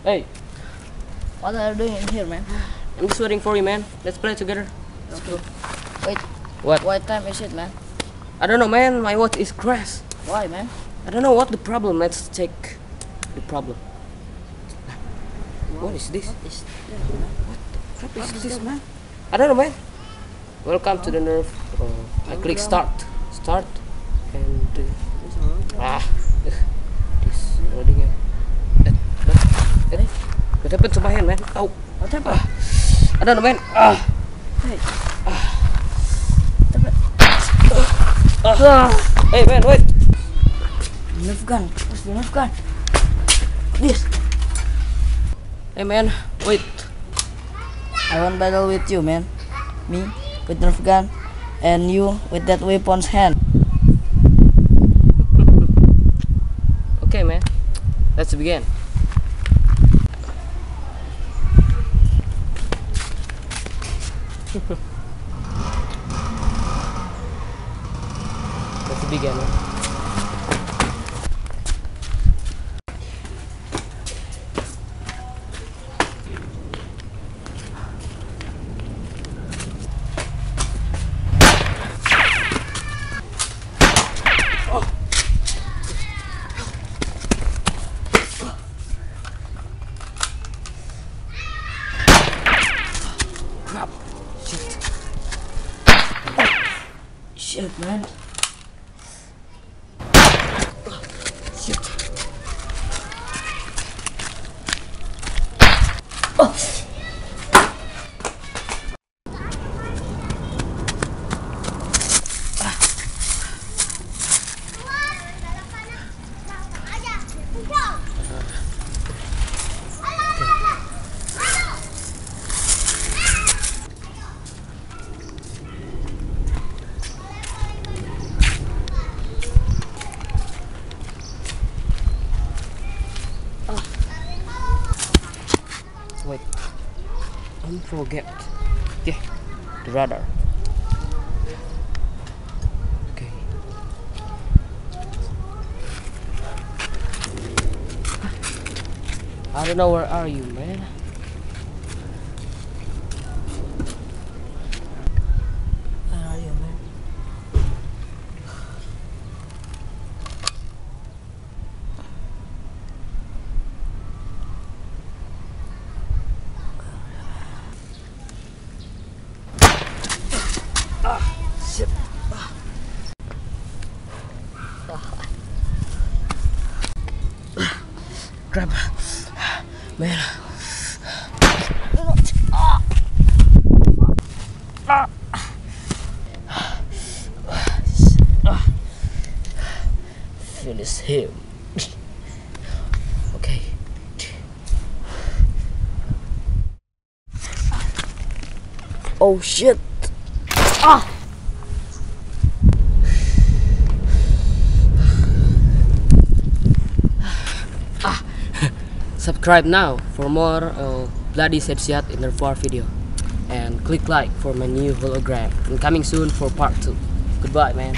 Hey, What are you doing in here, man? I'm just waiting for you, man. Let's play together. Let's go. Wait, What? what time is it, man? I don't know, man. My watch is crashed. Why, man? I don't know what the problem. Let's check the problem. What is this? What is that, man? What is this, man? I don't know, man. Welcome to the Nerf. I click start, and this loading. What happened to my hand, man? Oh, What happened? I don't know, man. Hey. Hey, man, wait. Nerf gun. What's the Nerf gun? This. Hey, man, wait. I want battle with you, man. Me with Nerf gun, and you with that weapon's hand. Okay, man. Let's begin. Let's begin. Crap. Shit, man. Shit. Oh. Wait, don't forget. Okay, the radar. Okay. I don't know, where are you, man? Where are you, man? Shit. Grab, man. Finish him. Okay. Oh shit. Subscribe now for more Bloodiest headshot in Nerf War video, and click like for my new hologram, and coming soon for part 2. Goodbye, man.